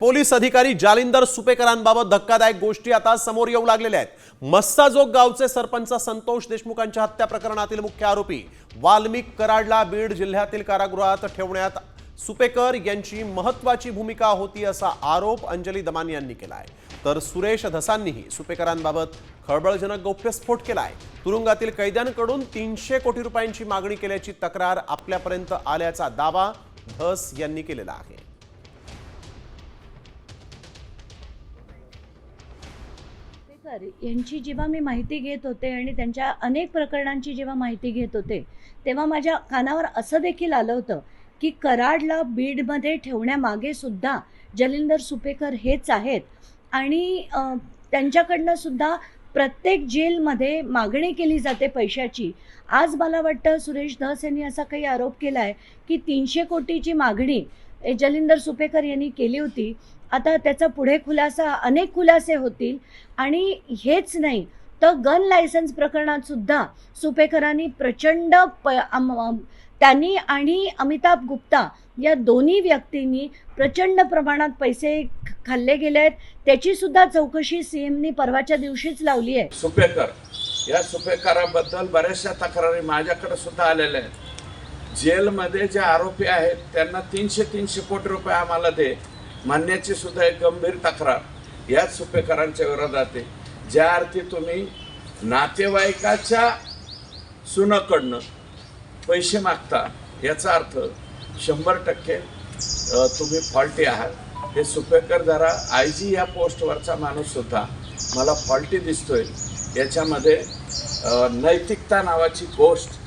Police अधिकारी जालिंदर सुपेकरांबाबत धक्कादायक गोष्टी आता समोर येऊ लागलेल्या आहेत। मस्साजोग गावचे सरपंच संतोष देशमुखांच्या हत्या प्रकरणातील मुख्य आरोपी वाल्मिक कराडला बीड जिल्ह्यातील कारागृहात ठेवण्यात सुपेकर यांची महत्त्वाची भूमिका होती असा आरोप अंजली दमानी यांनी केला आहे। तर सुरेश धसांनीही सुपेकरांबाबत खळबळजनक गौप्यस्फोट केला आहे। तुरुंगातील कैद्यांकडून 300 कोटी रुपयांची मागणी केल्याची तक्रार आपल्यापर्यंत आल्याचा दावा धस यांनी केलेला आहे। यांची जेव्हा मी माहिती घेत होते आणि त्यांच्या अनेक प्रकरणांची जेव्हा माहिती घेत होते तेव्हा माझ्या कानावर असं देखील आलं होतं की कराडला बीडमध्ये ठेवण्यामागे सुद्धा जालिंदर सुपेकर हेच आहेत आणि त्यांच्याकडनं सुद्धा प्रत्येक जेलमध्ये मागणी केली जाते पैशाची। आज मला वाटतं सुरेश धस यांनी असा काही आरोप केला आहे की 300 कोटीची मागणी जालिंदर सुपेकर यांनी केली होती। आता त्याचा पुढे खुलासा अनेक खुलासे होतील आणि हेच नाही तर गन लायसन्स प्रकरणात सुद्धा सुपेकरांनी प्रचंड त्यांनी आणि अमिताभ गुप्ता या दोन्ही व्यक्तींनी प्रचंड प्रमाणात पैसे खाल्ले गेले आहेत। त्याची सुद्धा चौकशी सीएमनी परवाच्या दिवशीच लावली आहे। सुपेकराबद्दल बऱ्याचशा तक्रारी माझ्याकडे सुद्धा आलेल्या आहेत। जेलमध्ये जे आरोपी आहेत त्यांना 300 कोटी रुपये आम्हाला दे मानण्याची सुद्धा एक गंभीर तक्रार याच सुपेकरांच्या विरोधात आहे। ज्या अर्थी तुम्ही नातेवाईकाच्या सुनाकडनं पैसे मागता याचा अर्थ 100% तुम्ही फॉल्टी आहात। हे सुपेकर जरा IG या पोस्टवरचा माणूस सुद्धा मला फॉल्टी दिसतोय। याच्यामध्ये नैतिकता नावाची गोष्ट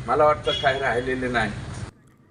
मला वाटतं काही राहिलेली नाही।